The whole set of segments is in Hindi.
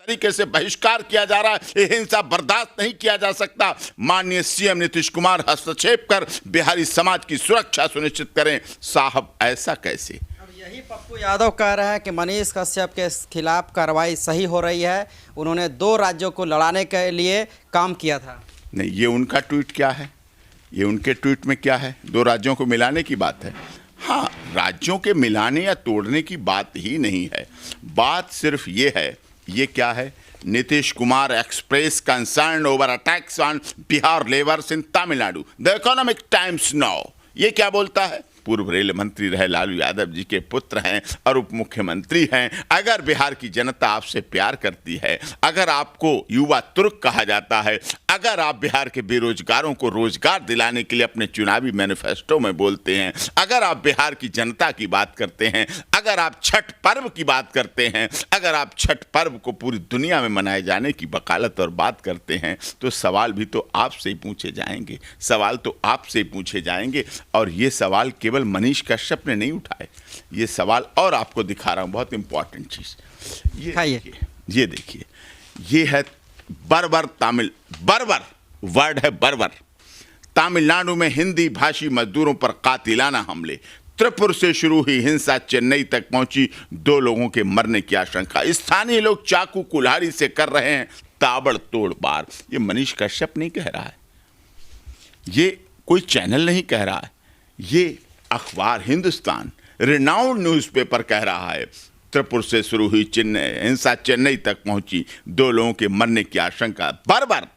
तरीके से बहिष्कार किया जा रहा है। ये हिंसा बर्दाश्त नहीं किया जा सकता। माननीय सीएम नीतीश कुमार हस्तक्षेप कर बिहारी समाज की सुरक्षा सुनिश्चित करें। साहब ऐसा कैसे? यही पप्पू यादव कह रहे हैं कि मनीष कश्यप के खिलाफ कार्रवाई सही हो रही है। उन्होंने 2 राज्यों को लड़ाने के लिए काम किया था। नहीं, ये उनका ट्वीट क्या है? ये उनके ट्वीट में क्या है? 2 राज्यों को मिलाने की बात है। हाँ, राज्यों के मिलाने या तोड़ने की बात ही नहीं है। बात सिर्फ ये है, ये क्या है? Nitish Kumar express concern over attacks on Bihar labours in Tamil Nadu, the economic times now. ये क्या बोलता है? पूर्व रेल मंत्री रहे लालू यादव जी के पुत्र हैं और उप मुख्यमंत्री हैं। अगर बिहार की जनता आपसे प्यार करती है, अगर आपको युवा तुर्क कहा जाता है, अगर आप बिहार के बेरोजगारों को रोजगार दिलाने के लिए अपने चुनावी मैनिफेस्टो में बोलते हैं, अगर आप बिहार की जनता की बात करते हैं, अगर आप छठ पर्व की बात करते हैं, अगर आप छठ पर्व को पूरी दुनिया में मनाए जाने की वकालत और बात करते हैं, तो सवाल भी तो आपसे ही पूछे जाएंगे। सवाल तो आपसे ही पूछे जाएंगे। और ये सवाल केवल मनीष कश्यप ने नहीं उठाए। ये सवाल और आपको दिखा रहा हूं, बहुत इंपॉर्टेंट चीज। ये देखिए, ये है बर्बर तमिल। बर्बर वर्ड है, बर्बर। तमिलनाडु में हिंदी भाषी मजदूरों पर कातिलाना हमले। त्रिपुर से शुरू हुई हिंसा चेन्नई तक पहुंची, 2 लोगों के मरने की आशंका। स्थानीय लोग चाकू कुल्हाड़ी से कर रहे हैं ताबड़तोड़ वार। ये मनीष कश्यप नहीं कह रहा है, ये कोई चैनल नहीं कह रहा है, ये अखबार हिंदुस्तान रिनाउंड न्यूज़पेपर कह रहा है। त्रिपुर से शुरू हुई हिंसा चेन्नई तक पहुंची, 2 लोगों के मरने की आशंका। बर्बर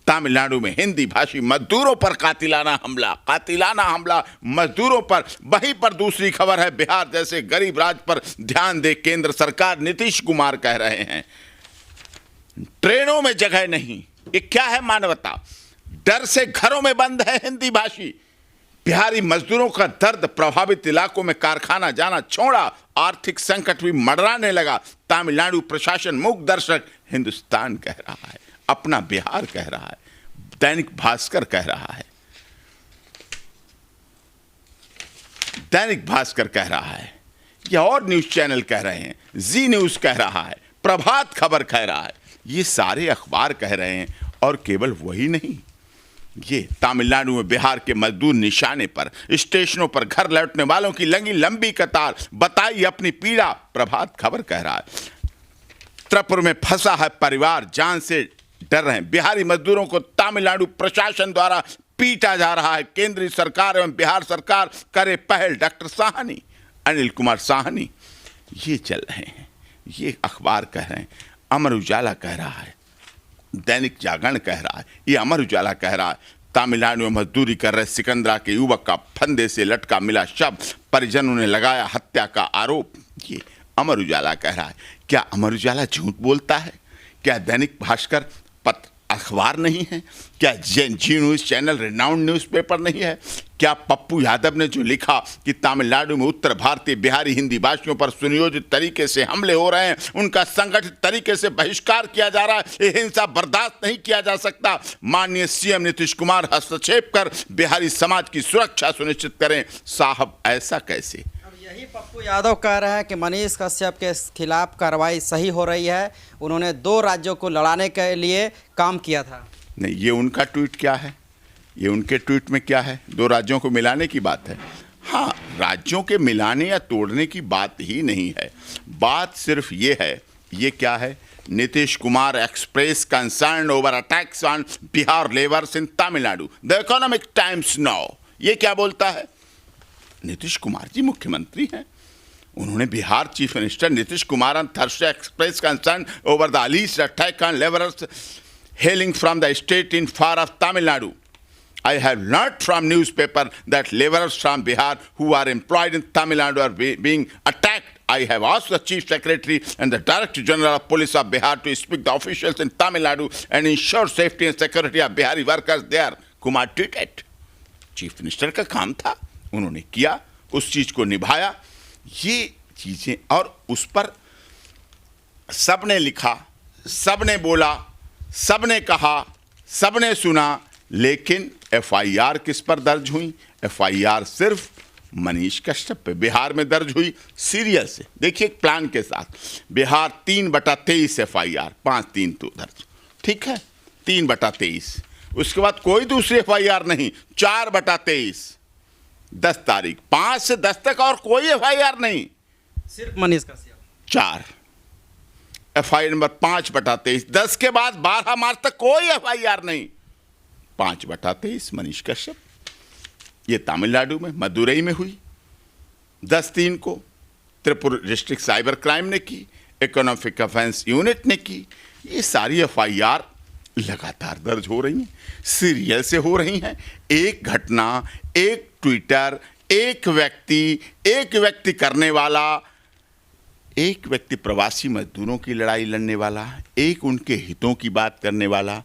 तमिलनाडु में हिंदी भाषी मजदूरों पर कातिलाना हमला। कातिलाना हमला मजदूरों पर। वहीं पर दूसरी खबर है, बिहार जैसे गरीब राज्य पर ध्यान दे केंद्र सरकार। नीतीश कुमार कह रहे हैं ट्रेनों में जगह नहीं। ये क्या है मानवता? डर से घरों में बंद है हिंदी भाषी। बिहारी मजदूरों का दर्द प्रभावित इलाकों में कारखाना जाना छोड़ा। आर्थिक संकट भी मंडराने लगा। तमिलनाडु प्रशासन मूक दर्शक। हिंदुस्तान कह रहा है, अपना बिहार कह रहा है, दैनिक भास्कर कह रहा है, दैनिक भास्कर कह रहा है, या और न्यूज चैनल कह रहे हैं, जी न्यूज कह रहा है, प्रभात खबर कह रहा है। ये सारे अखबार कह रहे हैं। और केवल वही नहीं, ये तमिलनाडु में बिहार के मजदूर निशाने पर, स्टेशनों पर घर लौटने वालों की लगी लंबी कतार। बताई अपनी पीड़ा, प्रभात खबर कह रहा है। त्रिपुर में फंसा है परिवार, जान से डर रहे हैं। बिहारी मजदूरों को तमिलनाडु प्रशासन द्वारा पीटा जा रहा है। केंद्रीय सरकार एवं बिहार सरकार करे पहल। डॉक्टर साहनी, अनिल कुमार साहनी, ये चल रहे हैं, ये अखबार कह रहे हैं। अमर उजाला कह रहा है, दैनिक जागरण कह रहा है, ये अमर उजाला कह रहा है। तमिलनाडु में मजदूरी कर रहे सिकंदरा के युवक का फंदे से लटका मिला शव, परिजनों ने लगाया हत्या का आरोप। ये अमर उजाला कह रहा है। क्या अमर उजाला झूठ बोलता है? क्या दैनिक भास्कर पत्र अखबार नहीं है? क्या जी न्यूज़ चैनल रिनाउंड न्यूज़पेपर नहीं है? क्या पप्पू यादव ने जो लिखा कि तमिलनाडु में उत्तर भारतीय बिहारी हिंदी भाषियों पर सुनियोजित तरीके से हमले हो रहे हैं, उनका संगठित तरीके से बहिष्कार किया जा रहा है, ये हिंसा बर्दाश्त नहीं किया जा सकता। माननीय सीएम नीतीश कुमार हस्तक्षेप कर बिहारी समाज की सुरक्षा सुनिश्चित करें। साहब ऐसा कैसे? यही पप्पू यादव कह रहे हैं कि मनीष कश्यप के खिलाफ कार्रवाई सही हो रही है। उन्होंने 2 राज्यों को लड़ाने के लिए काम किया था। नहीं, ये उनका ट्वीट क्या है? ये उनके ट्वीट में क्या है? 2 राज्यों को मिलाने की बात है। हाँ, राज्यों के मिलाने या तोड़ने की बात ही नहीं है। बात सिर्फ ये है, ये क्या है? Nitish Kumar express concern over attacks on Bihar labours in Tamil Nadu, the economic times now. ये क्या बोलता है? नीतीश कुमार जी मुख्यमंत्री हैं, उन्होंने Bihar chief minister Nitish Kumar on Thursday expressed concern over the alleged attack on laborers hailing from the state in far of Tamil Nadu. I have learnt from newspaper that laborers from Bihar who are employed in Tamil Nadu are being attacked. I have asked the Chief Secretary and the Director General of Police of Bihar to speak to officials in Tamil Nadu and ensure safety and security of Bihari workers there. Kumar tweeted. Chief minister का काम था, उन्होंने किया, उस चीज को निभाया। ये चीजें, और उस पर सबने लिखा, सबने बोला, सबने कहा, सबने सुना, लेकिन एफआईआर किस पर दर्ज हुई? एफआईआर सिर्फ मनीष कश्यप पे बिहार में दर्ज हुई सीरियल से। देखिए एक प्लान के साथ बिहार 3/23 FIR, 5-3 तो दर्ज, ठीक है, 3/23। उसके बाद कोई दूसरी FIR नहीं, 4/23, 10 तारीख, 5 से 10 तक और कोई FIR नहीं, सिर्फ मनीष कश्यप। 4 FIR नंबर 5/23, 10 के बाद 12 मार्च तक कोई FIR नहीं, 5/23 मनीष कश्यप। ये तमिलनाडु में मदुरई में हुई 10/3 को, त्रिपुरा डिस्ट्रिक्ट साइबर क्राइम ने की, इकोनॉमिक ऑफेंस यूनिट ने की। ये सारी FIR लगातार दर्ज हो रही हैं, सीरियल से हो रही हैं। एक घटना, एक ट्विटर, एक व्यक्ति करने वाला, एक व्यक्ति प्रवासी मजदूरों की लड़ाई लड़ने वाला, एक उनके हितों की बात करने वाला,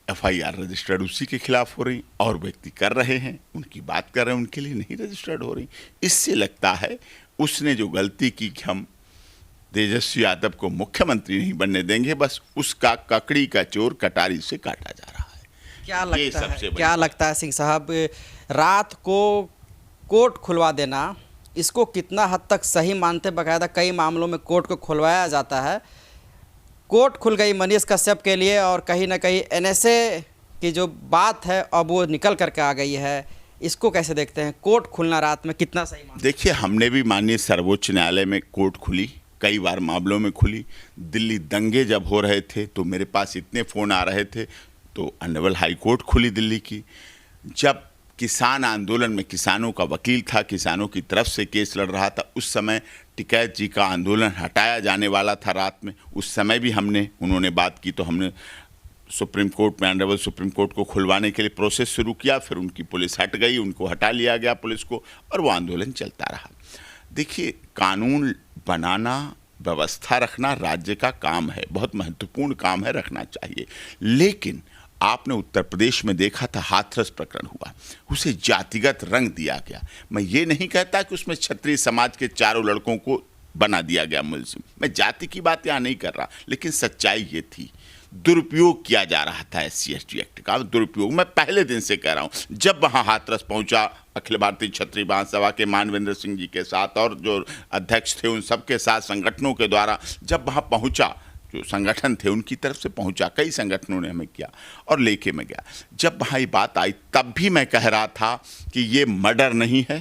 FIR रजिस्टर्ड उसी के खिलाफ हो रही, और व्यक्ति कर रहे हैं, उनकी बात कर रहे हैं, उनके लिए नहीं रजिस्टर्ड हो रही। इससे लगता है उसने जो गलती की कि हम तेजस्वी यादव को मुख्यमंत्री नहीं बनने देंगे, बस उसका ककड़ी का चोर कटारी से काटा जा रहा है। क्या लगता है सिंह साहब, रात को कोर्ट खुलवा देना, इसको कितना हद तक सही मानते? बाकायदा कई मामलों में कोर्ट को खुलवाया जाता है, कोर्ट खुल गई मनीष कश्यप के लिए, और कहीं ना कहीं NSA की जो बात है अब वो निकल करके आ गई है। इसको कैसे देखते हैं, कोर्ट खुलना रात में कितना सही मानते? देखिए, हमने भी माननीय सर्वोच्च न्यायालय में कोर्ट खुली, कई बार मामलों में खुली। दिल्ली दंगे जब हो रहे थे तो मेरे पास इतने फ़ोन आ रहे थे, तो ऑनरेबल हाई कोर्ट खुली दिल्ली की। जब किसान आंदोलन में किसानों का वकील था, किसानों की तरफ से केस लड़ रहा था, उस समय टिकैत जी का आंदोलन हटाया जाने वाला था रात में, उस समय भी उन्होंने बात की, तो हमने सुप्रीम कोर्ट में, ऑनरेबल सुप्रीम कोर्ट को खुलवाने के लिए प्रोसेस शुरू किया। फिर उनकी पुलिस हट गई, उनको हटा लिया गया पुलिस को, और वो आंदोलन चलता रहा। देखिए, कानून बनाना, व्यवस्था रखना राज्य का काम है, बहुत महत्वपूर्ण काम है, रखना चाहिए। लेकिन आपने उत्तर प्रदेश में देखा था, हाथरस प्रकरण हुआ, उसे जातिगत रंग दिया गया। मैं ये नहीं कहता कि उसमें क्षत्रिय समाज के 4 लड़कों को बना दिया गया मुलजिम, मैं जाति की बात यहाँ नहीं कर रहा, लेकिन सच्चाई ये थी, दुरुपयोग किया जा रहा था SC/ST एक्ट का। दुरुपयोग मैं पहले दिन से कह रहा हूँ। जब वहाँ हाथरस पहुँचा अखिल भारतीय क्षत्रिय महासभा के मानवेंद्र सिंह जी के साथ और जो अध्यक्ष थे उन सब के साथ, संगठनों के द्वारा जब वहाँ पहुँचा, जो संगठन थे उनकी तरफ से पहुंचा, कई संगठनों ने हमें किया और लेके मैं गया। जब वहाँ ये बात आई तब भी मैं कह रहा था कि ये मर्डर नहीं है,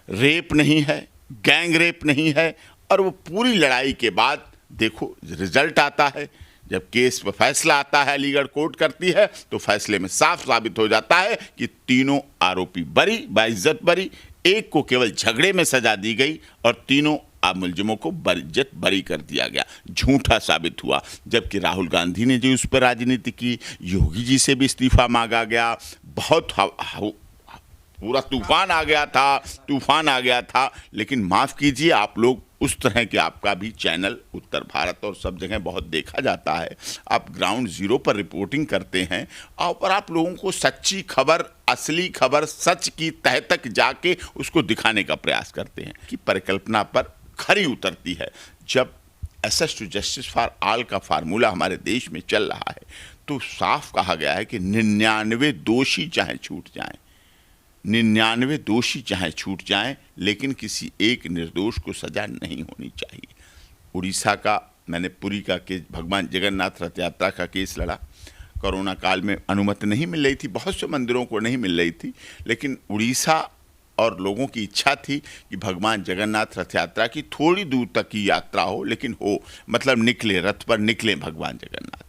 रेप नहीं है, गैंग रेप नहीं है। और वो पूरी लड़ाई के बाद देखो रिजल्ट आता है, जब केस पर फैसला आता है, अलीगढ़ कोर्ट करती है, तो फैसले में साफ साबित हो जाता है कि तीनों आरोपी बरी, बाइज्जत बरी, एक को केवल झगड़े में सजा दी गई और तीनों मुलजिमों को बरिज्जत बरी कर दिया गया। झूठा साबित हुआ। जबकि राहुल गांधी ने जो उस पर राजनीति की, योगी जी से भी इस्तीफा मांगा गया, बहुत पूरा तूफान आ गया था। लेकिन माफ़ कीजिए, आप लोग उस तरह के, आपका भी चैनल उत्तर भारत और सब जगह बहुत देखा जाता है, आप ग्राउंड जीरो पर रिपोर्टिंग करते हैं और आप लोगों को सच्ची खबर, असली खबर, सच की तह तक जाके उसको दिखाने का प्रयास करते हैं कि परिकल्पना पर खरी उतरती है। जब access to justice for all का फार्मूला हमारे देश में चल रहा है, तो साफ कहा गया है कि 99 दोषी चाहे छूट जाएं, 99 दोषी चाहे छूट जाएं, लेकिन किसी एक निर्दोष को सजा नहीं होनी चाहिए। उड़ीसा का मैंने पुरी का केस, भगवान जगन्नाथ रथ यात्रा का केस लड़ा। कोरोना काल में अनुमति नहीं मिल रही थी, बहुत से मंदिरों को नहीं मिल रही थी, लेकिन उड़ीसा और लोगों की इच्छा थी कि भगवान जगन्नाथ रथ यात्रा की थोड़ी दूर तक की यात्रा हो, लेकिन हो, मतलब निकले, रथ पर निकले भगवान जगन्नाथ।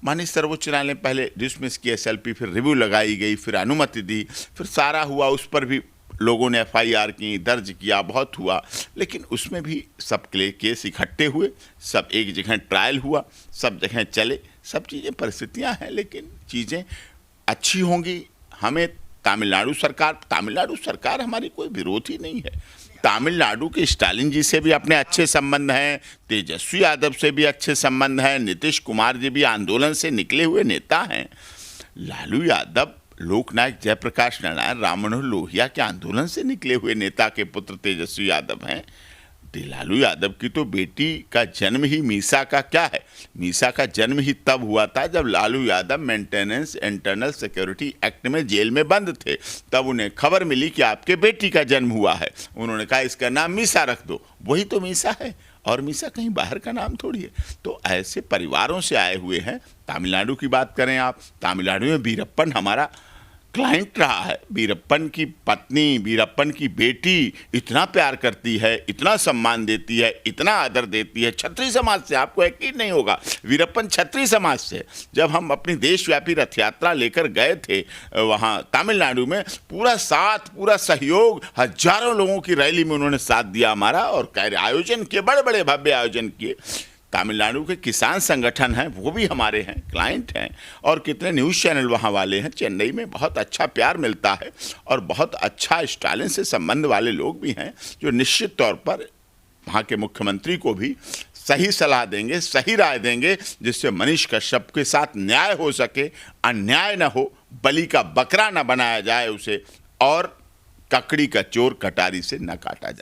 माननीय सर्वोच्च न्यायालय ने पहले डिसमिस किया SLP, फिर रिव्यू लगाई गई, फिर अनुमति दी, फिर सारा हुआ, उस पर भी लोगों ने FIR की, दर्ज किया, बहुत हुआ, लेकिन उसमें भी सब केस इकट्ठे हुए, सब एक जगह ट्रायल हुआ, सब जगह चले, सब चीज़ें, परिस्थितियाँ हैं, लेकिन चीज़ें अच्छी होंगी। हमें तमिलनाडु सरकार हमारी कोई विरोधी नहीं है। तमिलनाडु के स्टालिन जी से भी अपने अच्छे संबंध हैं, तेजस्वी यादव से भी अच्छे संबंध हैं, नीतीश कुमार जी भी आंदोलन से निकले हुए नेता हैं। लालू यादव, लोकनायक जयप्रकाश नारायण, राम मनोहर लोहिया के आंदोलन से निकले हुए नेता के पुत्र तेजस्वी यादव हैं। लालू यादव की तो बेटी का जन्म ही मीसा का क्या है, मीसा का जन्म ही तब हुआ था जब Lalu Yadav maintenance internal security act में जेल में बंद थे। तब उन्हें खबर मिली कि आपके बेटी का जन्म हुआ है। उन्होंने कहा इसका नाम मीसा रख दो, वही तो मीसा है, और मीसा कहीं बाहर का नाम थोड़ी है। तो ऐसे परिवारों से आए हुए हैं। तमिलनाडु की बात करें आप, तमिलनाडु में वीरप्पन हमारा क्लाइंट रहा है। वीरप्पन की पत्नी, वीरप्पन की बेटी इतना प्यार करती है, इतना सम्मान देती है, इतना आदर देती है। छत्री समाज से, आपको यकीन नहीं होगा, वीरप्पन छत्री समाज से। जब हम अपनी देशव्यापी रथ यात्रा लेकर गए थे वहाँ तमिलनाडु में, पूरा साथ, पूरा सहयोग, हजारों लोगों की रैली में उन्होंने साथ दिया हमारा, और आयोजन किए, बड़े बड़े भव्य आयोजन किए। तमिलनाडु के किसान संगठन हैं, वो भी हमारे हैं, क्लाइंट हैं, और कितने न्यूज़ चैनल वहाँ वाले हैं। चेन्नई में बहुत अच्छा प्यार मिलता है, और बहुत अच्छा स्टालिन से संबंध वाले लोग भी हैं, जो निश्चित तौर पर वहाँ के मुख्यमंत्री को भी सही सलाह देंगे, सही राय देंगे, जिससे मनीष कश्यप के साथ न्याय हो सके, अन्याय न हो, बलि का बकरा न बनाया जाए उसे, और ककड़ी का चोर कटारी से न काटा जाए।